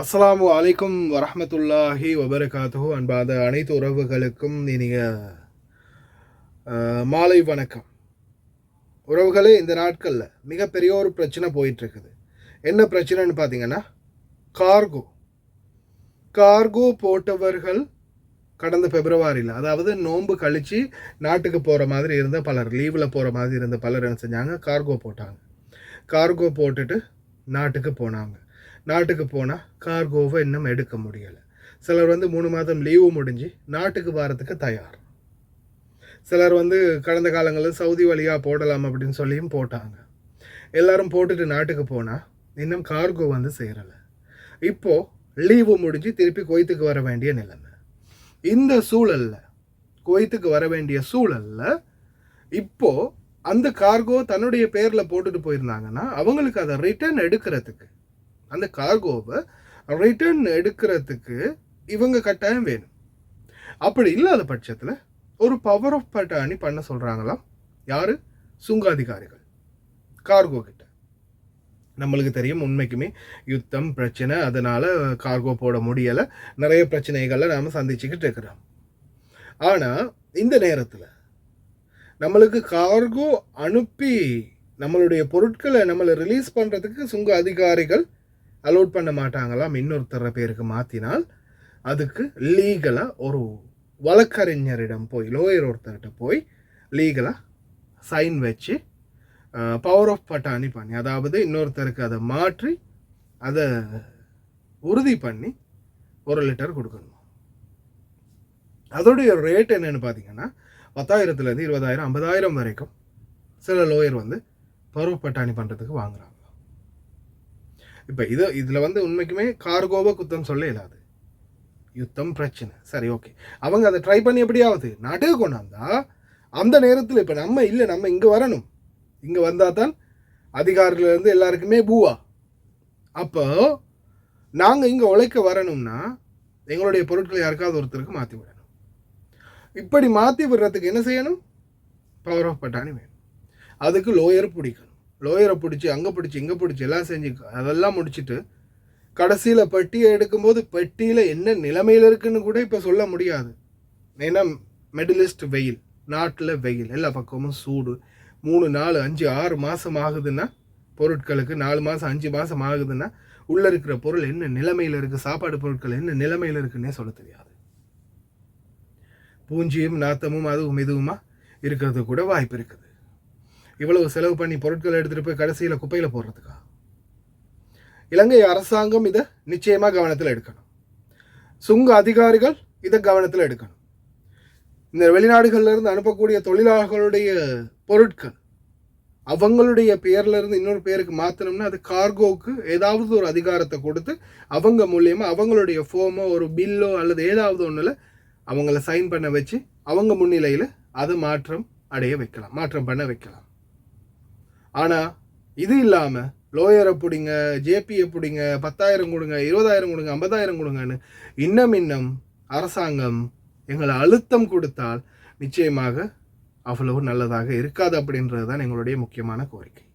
அஸ்ஸலாமு அலைக்கும் வரஹ்மத்துல்லாஹி வபரகாத்துஹு. அன்பாத அனைத்து உறவுகளுக்கும் இனிய மாலை வணக்கம். உறவுகளே, இந்த நாட்களில் மிகப்பெரிய ஒரு பிரச்சனை போயிட்டுருக்குது. என்ன பிரச்சனைன்னு பார்த்தீங்கன்னா, கார்கோ கார்கோ போட்டவர்கள் கடந்த பிப்ரவரியில், அதாவது நோன்பு கழித்து நாட்டுக்கு போகிற மாதிரி இருந்த பலர், லீவில் போகிற மாதிரி இருந்த பலர் என்ன செஞ்சாங்க, கார்கோ போட்டாங்க. கார்கோ போட்டுட்டு நாட்டுக்கு போனாங்க. நாட்டுக்கு போனால் கார்கோவை இன்னும் எடுக்க முடியலை. சிலர் 3 மாதம் லீவு முடிஞ்சு நாட்டுக்கு வரத்துக்கு தயார். சிலர் கடந்த காலங்களில் சவுதி வழியாக போடலாம் அப்படின்னு சொல்லியும் போட்டாங்க. எல்லாரும் போட்டுட்டு நாட்டுக்கு போனால் இன்னும் கார்கோ சேரலை. இப்போது லீவு முடிஞ்சு திருப்பி குவைத்துக்கு வர வேண்டிய நிலைமை. இந்த சூழலில், குவைத்துக்கு வர வேண்டிய சூழலில் இப்போது அந்த கார்கோ தன்னுடைய பேரில் போட்டுட்டு போயிருந்தாங்கன்னா அவங்களுக்கு அதை ரிட்டர்ன் எடுக்கிறதுக்கு, அந்த கார்கோவை ரிட்டர்ன் எடுக்கிறதுக்கு இவங்க கட்டாயம் வேணும். அப்படி இல்லாத பட்சத்தில் ஒரு பவர் ஆஃப் பட்டாணி பண்ண சொல்கிறாங்களாம். யார்? சுங்க அதிகாரிகள் கார்கோ கிட்ட. நம்மளுக்கு தெரியும், உண்மைக்குமே யுத்தம் பிரச்சனை, அதனால் கார்கோ போட முடியலை, நிறைய பிரச்சனைகளை நாம் சந்திச்சுக்கிட்டு இருக்கிறோம். ஆனால் இந்த நேரத்தில் நம்மளுக்கு கார்கோ அனுப்பி நம்மளுடைய பொருட்களை நம்மளை ரிலீஸ் பண்ணுறதுக்கு சுங்க அதிகாரிகள் அலோட் பண்ண மாட்டாங்களாம். இன்னொருத்தர பேருக்கு மாற்றினால் அதுக்கு லீகலாக ஒரு வழக்கறிஞரிடம் போய், லோயர் ஒருத்தர்கிட்ட போய் லீகலாக சைன் வச்சு பவர் ஆஃப் பட்டாணி பண்ணி, அதாவது இன்னொருத்தருக்கு அதை மாற்றி அதை உறுதி பண்ணி 1 லிட்டர் கொடுக்கணும். அதோடைய ரேட் என்னென்னு பார்த்தீங்கன்னா 10,000 20,000 50,000 வரைக்கும் சில லோயர் பவர் ஆஃப் பட்டாணி பண்ணுறதுக்கு வாங்குறாங்க. இப்போ இதில் உண்மைக்குமே கார்கோவை குத்தம் சொல்ல இயலாது. யுத்தம் பிரச்சனை, சரி, ஓகே, அவங்க அதை ட்ரை பண்ணி எப்படியாவது நாட்டுக்கு கொண்டாந்தா அந்த நேரத்தில் இப்போ நம்ம இங்கே வரணும். இங்கே வந்தால் தான் அதிகாரிலேருந்து எல்லாருக்குமே பூவா. அப்போ நாங்கள் இங்கே உழைக்க வரணும்னா எங்களுடைய பொருட்களை யாருக்காவது ஒருத்தருக்கு மாற்றி விடணும். இப்படி மாற்றி விடுறதுக்கு என்ன செய்யணும்? பவர் ஆஃப் பட்டாணி வேணும். அதுக்கு லோயர் பிடிக்கணும். லோயரை பிடிச்சி அங்கே பிடிச்சி இங்கே பிடிச்சி எல்லாம் செஞ்சு அதெல்லாம் முடிச்சுட்டு கடைசியில் பெட்டியை எடுக்கும்போது பெட்டியில் என்ன நிலைமையில் இருக்குன்னு கூட இப்போ சொல்ல முடியாது. ஏன்னா மிடில் ஈஸ்ட் வெயில், நாட்டில் வெயில், எல்லா பக்கமும் சூடு. 3 4 5 6 மாதம் ஆகுதுன்னா பொருட்களுக்கு, 4 மாதம் 5 மாதம் ஆகுதுன்னா உள்ளே இருக்கிற பொருள் என்ன நிலைமையில் இருக்குது, சாப்பாடு பொருட்கள் என்ன நிலைமையில் இருக்குன்னே சொல்ல தெரியாது. பூஞ்சியும் நாத்தமும் அதுவும் இதுவுமா இருக்கிறது கூட வாய்ப்பு இருக்குது. இவ்வளவு செலவு பண்ணி பொருட்களை எடுத்துகிட்டு போய் கடைசியில் குப்பையில் போடுறதுக்கா? இலங்கை அரசாங்கம் இதை நிச்சயமாக கவனத்தில் எடுக்கணும். சுங்க அதிகாரிகள் இதை கவனத்தில் எடுக்கணும். இந்த வெளிநாடுகளிலிருந்து அனுப்பக்கூடிய தொழிலாளர்களுடைய பொருட்கள் அவங்களுடைய பேர்லேருந்து இன்னொரு பேருக்கு மாற்றணும்னா அது கார்கோவுக்கு ஏதாவது ஒரு அதிகாரத்தை கொடுத்து அவங்க மூலியமாக அவங்களுடைய ஃபோமோ ஒரு பில்லோ அல்லது ஏதாவது ஒன்றில் அவங்கள சைன் பண்ண வச்சு அவங்க முன்னிலையில் அதை மாற்றம் பண்ண வைக்கலாம். ஆனால் இது இல்லாமல் லோயரை பிடிங்க, ஜேபியை பிடிங்க, 10,000 கொடுங்க, 20,000 கொடுங்க, 50,000 கொடுங்கன்னு இன்னும் அரசாங்கம் எங்களை அழுத்தம் கொடுத்தால் நிச்சயமாக அவ்வளவு நல்லதாக இருக்காது. அப்படின்றது தான் எங்களுடைய முக்கியமான கோரிக்கை.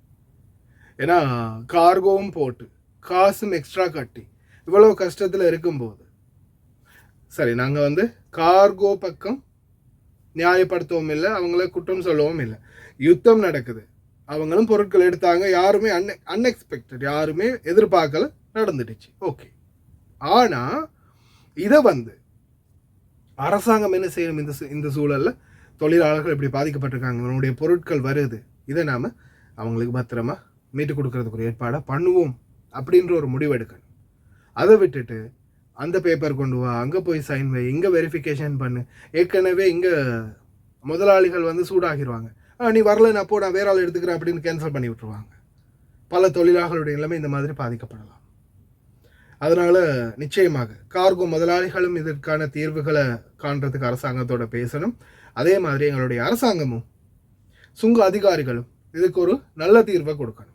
ஏன்னா கார்கோவும் போட்டு காசும் எக்ஸ்ட்ரா கட்டி இவ்வளவு கஷ்டத்தில் இருக்கும்போது, சரி, நாங்கள் கார்கோ பக்கம் நியாயப்படுத்தவும் இல்லை, அவங்கள குற்றம் சொல்லவும் இல்லை. யுத்தம் நடக்குது, அவங்களும் பொருட்கள் எடுத்தாங்க, யாருமே அன்எக்ஸ்பெக்டட், யாருமே எதிர்பார்க்கல, நடந்துடுச்சு, ஓகே. ஆனால் இதை அரசாங்கம் என்ன செய்யணும்? இந்த சூழலில் தொழிலாளர்கள் எப்படி பாதிக்கப்பட்டிருக்காங்க, அவங்களுடைய பொருட்கள் வருது, இதை நாம் அவங்களுக்கு பத்திரமா மீட்டு கொடுக்கறதுக்கு ஒரு ஏற்பாடை பண்ணுவோம் அப்படின்ற ஒரு முடிவு எடுக்கணும். அதை விட்டுட்டு அந்த பேப்பர் கொண்டு வா, அங்கே போய் சைன் வை, இங்கே வெரிஃபிகேஷன் பண்ணு, ஏற்கனவே இங்கே முதலாளிகள் சூடாகிடுவாங்க, நீ வரல, நான் வேற ஆள் எடுத்துக்கிறேன் அப்படின்னு கேன்சல் பண்ணி விட்டுருவாங்க. பல தொழிலாளர்களுடைய நிலைமை இந்த மாதிரி பாதிக்கப்படலாம். அதனால் நிச்சயமாக கார்கோ முதலாளிகளும் இதற்கான தீர்வுகளை காண்றதுக்கு அரசாங்கத்தோட பேசணும். அதே மாதிரி எங்களுடைய அரசாங்கமும் சுங்க அதிகாரிகளும் இதுக்கு ஒரு நல்ல தீர்வை கொடுக்கணும்.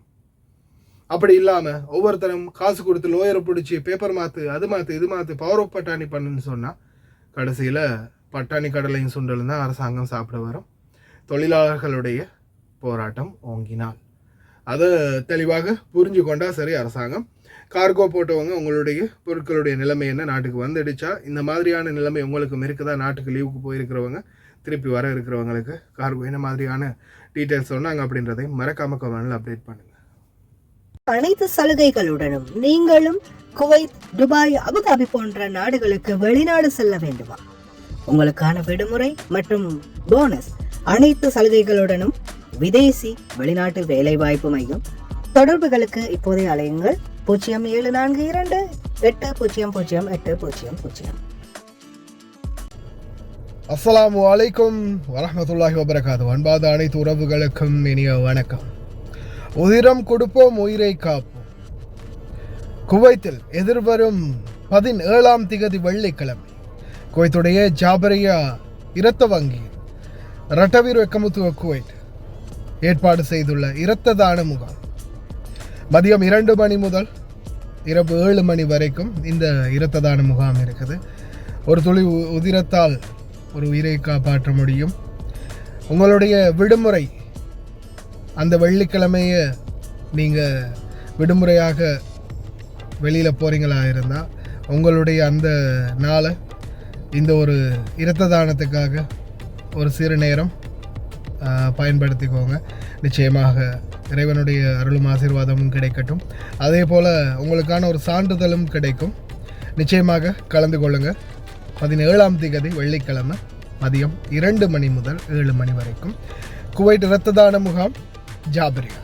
அப்படி இல்லாமல் ஒவ்வொருத்தரும் காசு கொடுத்து லோயரை பிடிச்சி பேப்பர் மாற்று, அது மாற்று, இது மாற்று, பவர் ஆஃப் பட்டாணி பண்ணுன்னு சொன்னால் கடைசியில் பட்டாணி கடலையும் சுண்டலும் தான் அரசாங்கம் சாப்பிட வரும். தொழிலாளர்களுடைய போராட்டம் ஓங்கினால் அதை தெளிவாக புரிஞ்சு கொண்டா சரி அரசாங்கம். கார்கோ போட்டவங்க உங்களுடைய பொருட்களுடைய நிலைமை என்ன, நாட்டுக்கு வந்துடுச்சா, இந்த மாதிரியான நிலைமை உங்களுக்கும் இருக்குதா, நாட்டுக்கு லீவுக்கு போயிருக்கிறவங்க திருப்பி வர இருக்கிறவங்களுக்கு கார்கோ என்ன மாதிரியான டீட்டெயில்ஸ் சொன்னாங்க அப்படின்றதை மறக்காம கமெண்ட்ல அப்டேட் பண்ணுங்க. அனைத்து சலுகைகளுடனும் நீங்களும் குவைத், துபாய், அபுதாபி போன்ற நாடுகளுக்கு வெளிநாடு செல்ல வேண்டுமா? உங்களுக்கான விடுமுறை மற்றும் போனஸ் அனைத்து சலுகைகளுடனும் விதேசி வெளிநாட்டு வேலை வாய்ப்பு மையம். தொடர்புகளுக்கு இப்போதே அலையுங்கள் 0742800800. அஸ்ஸலாமு அலைக்கும் வரஹ்மத்துல்லாஹி வபரகாத்து. அன்பாத அனைத்து உறவுகளுக்கும் இனிய வணக்கம். உதிரம் கொடுப்போம், உயிரை காப்போம். குவைத்தில் எதிர்வரும் 17ஆம் திகதி வெள்ளிக்கிழமை குவைத்துடைய ஜாபரியா இரத்த வங்கி ரட்டவீர் வெக்கமுத்துவ குவைட் ஏற்பாடு செய்துள்ள இரத்த தான முகாம் மதியம் 2 மணி முதல் இரவு 7 மணி வரைக்கும் இந்த இரத்த தான முகாம் இருக்குது. ஒரு துளி உதிரத்தால் ஒரு உயிரை காப்பாற்ற முடியும். உங்களுடைய விடுமுறை அந்த வெள்ளிக்கிழமையை நீங்கள் விடுமுறையாக வெளியில் போகிறீங்களா இருந்தால் உங்களுடைய அந்த நாளை இந்த ஒரு இரத்த தானத்துக்காக ஒரு சிறு நேரம் பயன்படுத்திக்கோங்க. நிச்சயமாக இறைவனுடைய அருளும் ஆசீர்வாதமும் கிடைக்கட்டும். அதே போல் உங்களுக்கான ஒரு சான்றிதழும் கிடைக்கும். நிச்சயமாக கலந்து கொள்ளுங்கள். 17ஆம் திகதி வெள்ளிக்கிழமை மதியம் 2 மணி முதல் 7 மணி வரைக்கும் குவைட் இரத்த தான முகாம் ஜாபரியா.